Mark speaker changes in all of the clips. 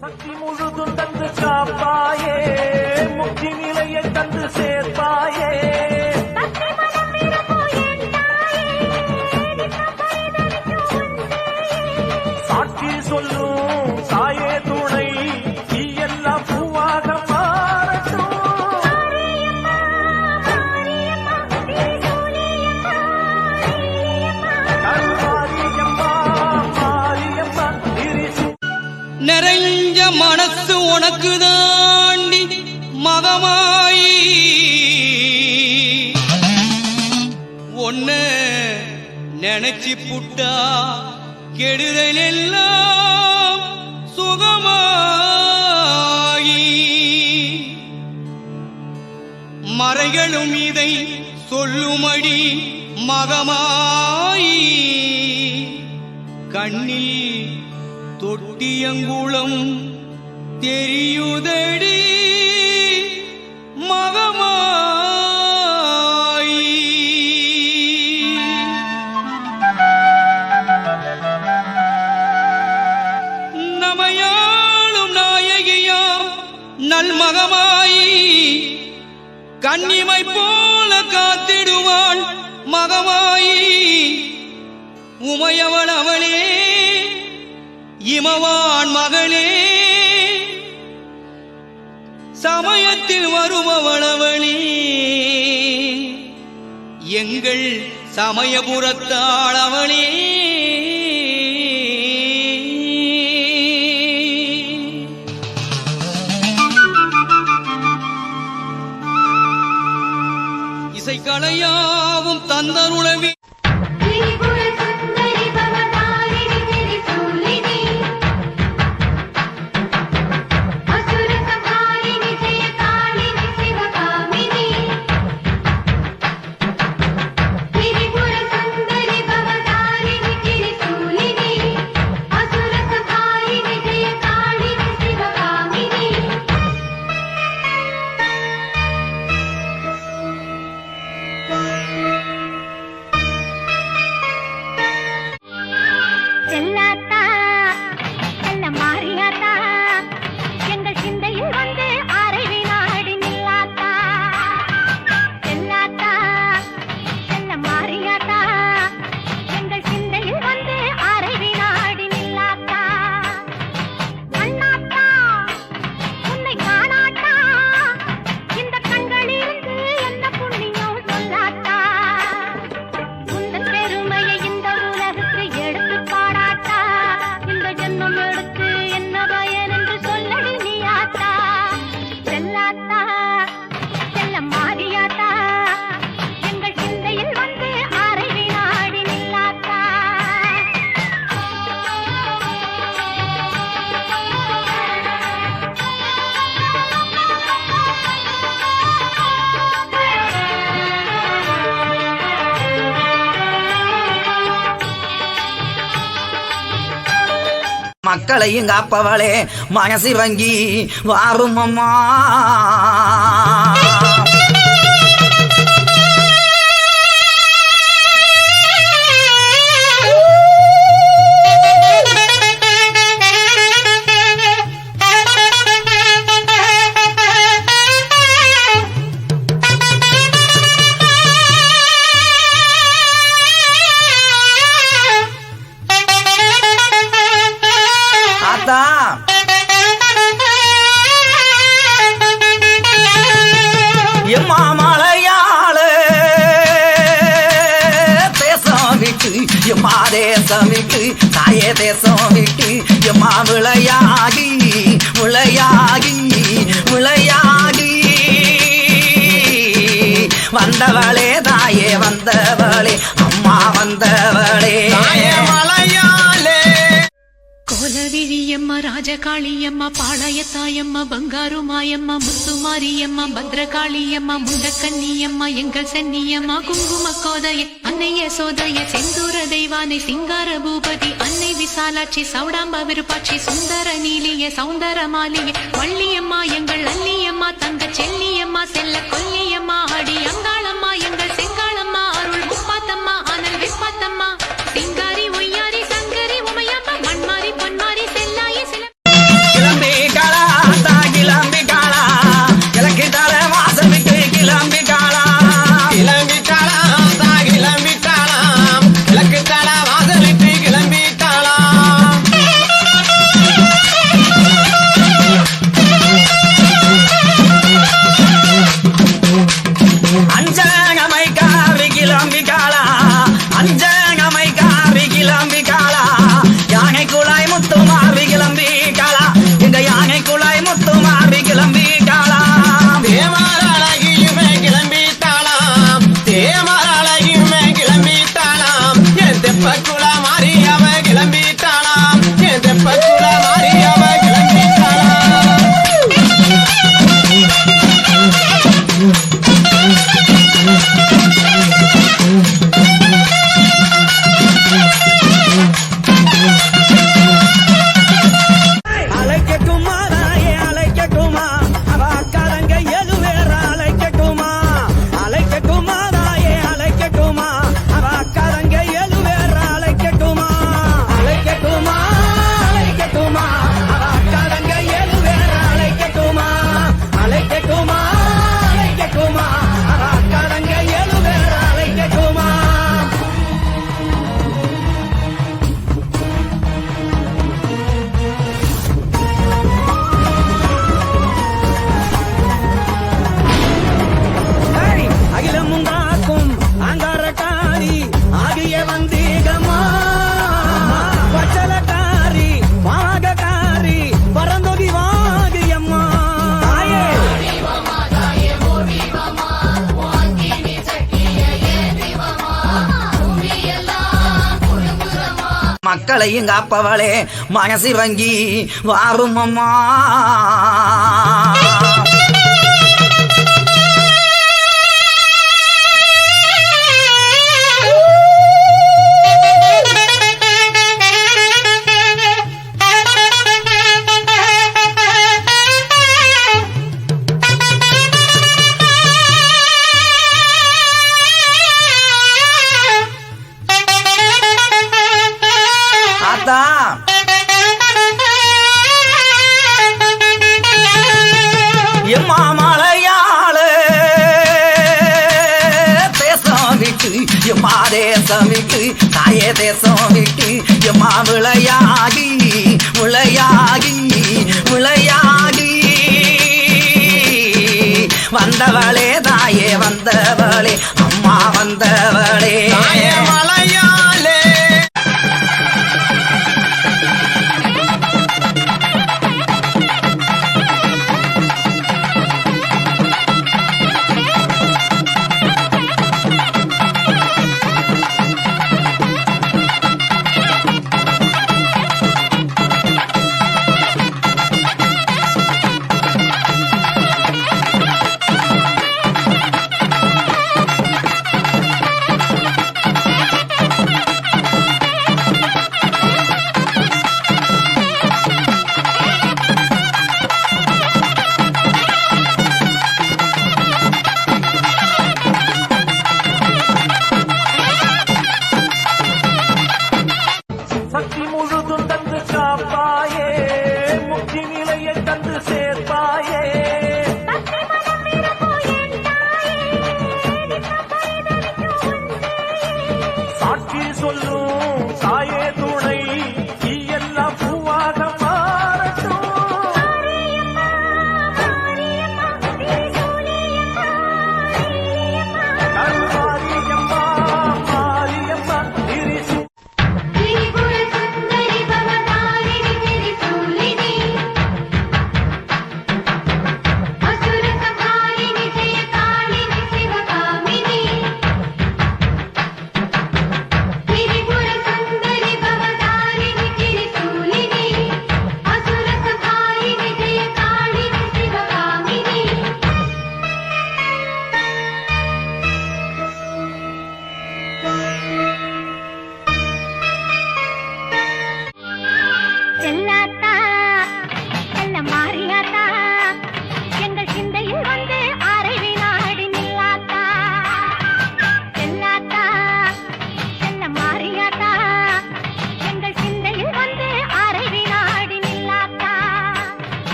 Speaker 1: சக்தி முழுதும் தந்து காப்பாயே, முக்தி நிலையை தந்து சேர்ப்பாயே. சாட்சி சொல்லும் தாயே துணை, நீ எல்லாம் பூவாக மாறட்டும். மாரியம்மா மாரியம்மா
Speaker 2: நிறைஞ்ச மனசு உனக்கு தாண்டி மகமாயி, ஒன்ன நினைச்சு புட்டா கெடுதல் எல்லாம் சுகமாயி. மறைகளும் இதை சொல்லுமடி மகமாயி, கண்ணில் தொட்டியங்குளம் தெரியுதடி மகமாயி. நமையாளும் நாயகியாம் நல்மகமாயி, கன்னிமை போல காத்திடுவாள் மகமாயி. உமையவள் அவளே இமவான் மகளே, சமயத்தில் வருபவளவளே, எங்கள் சமயபுரத்தாளவளே. இசைக்கலையாவும் தந்தருளவி
Speaker 3: மக்களையும் காப்பவளே மனசிறங்கி வாரும் அம்மா. எம்மா மலையாள தேசம் விட்டு, எம்மா தேசம் விட்டு, தாயே தேசம் விட்டு, எம்மா விளையாகி விளையாகி விளையாகி வந்தவளே தாயே வந்தவளே அம்மா வந்தவளே மலையாளே.
Speaker 4: கோலவிழியம்மா ராஜகாளியம்மா பாளையத்தாயம்மா பங்காரு மாயம்மா முத்துமாரியம்மா பத்ரகாளியம்மா முண்டக்கன்னியம்மா எங்கள் சென்னியம்மா குங்கும கோதைய அன்னைய சோதைய செந்தூர தெய்வானை சிங்கார பூபதி அன்னை விசாலாட்சி சௌடாம்ப விருப்பாட்சி சுந்தர நீலிய சௌந்தர மாலிய வள்ளியம்மா எங்கள் அல்லியம்மா தங்க செல்லியம்மா செல்ல கொல்லியம்மா அடி அங்காளம்மா எங்கள் செங்காளம்மா அருள் முப்பாத்தம்மா அனல் விப்பாத்தம்மா சிங்காரி ஒய்யாரி சங்கரி உமையம்மா மண்மாரி பொன்மாரி செல்லாய சில
Speaker 3: மக்களையும் காப்பவளே மனசிறங்கி வாரும் அம்மா. எம்மா மலையாள தேசம் விட்டு எம்மா தேசம் விட்டு தாயே தேசம் விட்டு எம்மா விளையாடி விளையாடி விளையாடி வந்தவளே தாயே வந்தவளே அம்மா வந்தவளே மலையாளே.
Speaker 1: சக்தி முழுதும் தந்து காப்பாயே முக்தி நிலையை தந்து சேர்ப்பாயே சாட்சி சொல்லும் தாயே துணை நீ எல்லாம் பூவாக மாறட்டும். மாரியம்மா மாரியம்மா திரிசு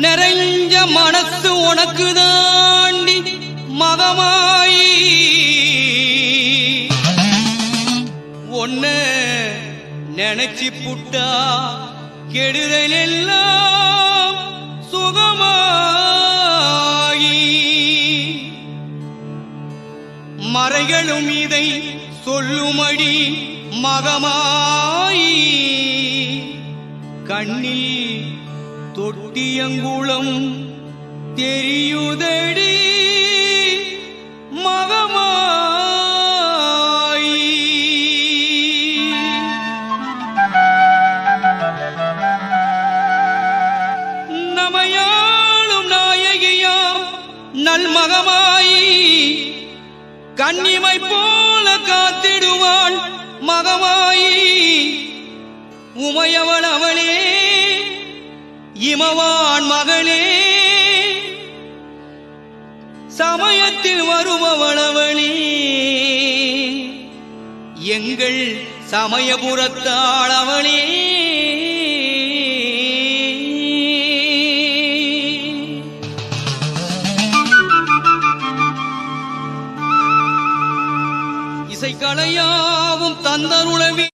Speaker 2: நிறைஞ்ச மனசு உனக்கு தாண்டி மகமாயி நினைச்சு புட்டா கெடுதல் எல்லாம் சுகமாயி மறைகளும் இதை சொல்லுமடி மகமாயி கண்ணில் தொட்டியங்குளம் தெரியுதடி மகமாயி நமையாளும் நாயகியாம் நல்மகமாயி கன்னிமை போல காத்திடுவாள் மகமாயி உமையவள் அவளே இமவான் மகளே சமயத்தில் வருபவள் அவளே எங்கள் சமயபுரத்தாள் அவளே இசைக்கலையாவும் தந்தருளவி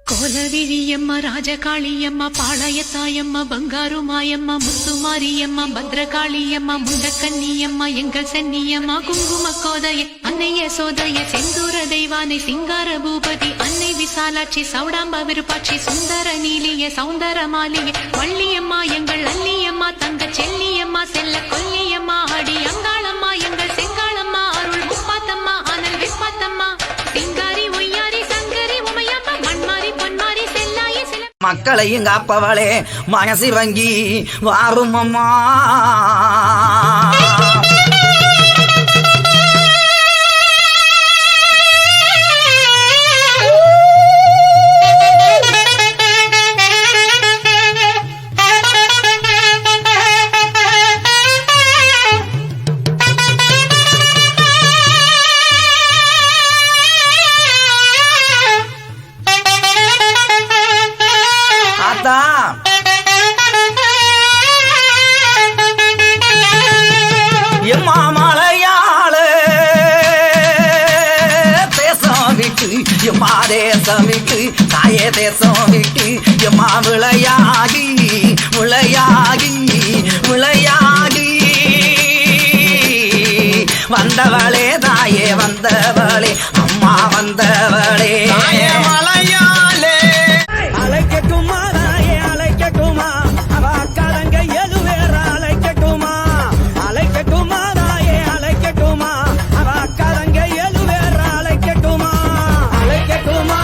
Speaker 4: கோலவிழியம்மா ராஜகாளியம்மா பாளையத்தாயம்மா பங்காரு மாயம்மா முத்துமாரியம்மா பத்ரகாளியம்மா முண்டக்கன்னியம்மா எங்கள் சென்னியம்மா குங்கும கோதைய அன்னைய சோதைய செந்தூர தெய்வானை சிங்கார பூபதி அன்னை விசாலாட்சி சௌடாம்ப விருப்பாட்சி சுந்தர நீலிய சௌந்தர மாலிய வள்ளியம்மா எங்கள் அல்லியம்மா தங்க செல்லியம்மா செல்ல கொல்லியம்மா அடி அங்காளம்மா எங்கள் செங்காளம்மா அருள் முப்பாத்தம்மா அனல் விப்பாத்தம்மா சிங்காரி ஒய்யாரி சங்கரி உமையம்மா மண்மாரி பொன்மாரி செல்லாயி சில
Speaker 3: மக்களையும் காப்பவளே மனசி வங்கி வாரும் அம்மா எம்மா மலையாள தேசம் விட்டு எம்மா தேசம் விட்டு தாயே தேசம் விட்டு எம்மா விளையாடி விளையாடி விளையாடி வந்தவளே தாயே வந்தவளே அம்மா வந்தவளே மலையாளே
Speaker 1: அழைக்கட்டுமா தாயே அழைக்கட்டுமா அவ அக்காரங்க எழுவேற அழைக்கட்டுமா அழைக்கட்டுமா தாயே அழைக்கட்டுமா அவ அக்காரங்க எழுவேற அழைக்கட்டுமா அழைக்கட்டுமா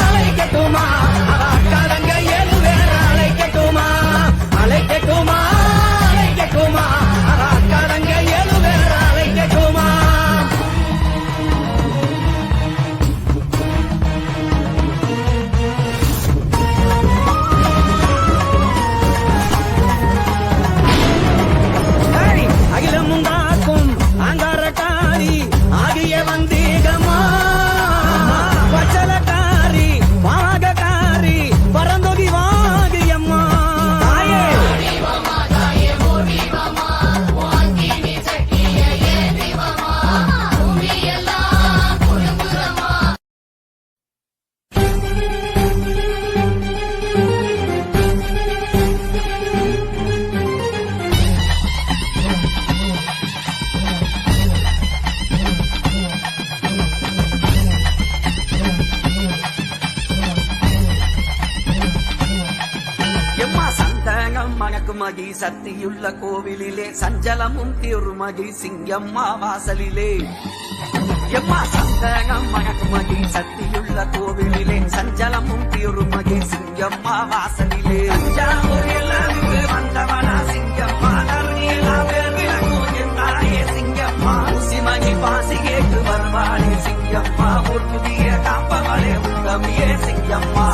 Speaker 1: அழைக்கட்டுமா அவ அக்காரங்க எழுவேற அழைக்கட்டுமா அழைக்கட்டுமா அழைக்கட்டுமா அவ அக்காரங்க எழுவேற அழைக்கட்டுமா
Speaker 3: மணக்குமதி சக்தியுள்ள கோவிலிலே சஞ்சலமும் திருமதி சிங்கம்மா வாசலிலே எம்மா சந்தனம் மணக்குமதி சக்தியுள்ள கோவிலிலே சஞ்சலமும் திருமதி சிங்கம்மா வாசலிலே தஞ்சாவூரில் வந்தவனா சிங்கம்மா சிங்கம்மா ஊசிமணி பாசி கேட்டு வருவாளே சிங்கம்மா ஒரு புதிய காப்பவளே உத்தமியே சிங்கம்மா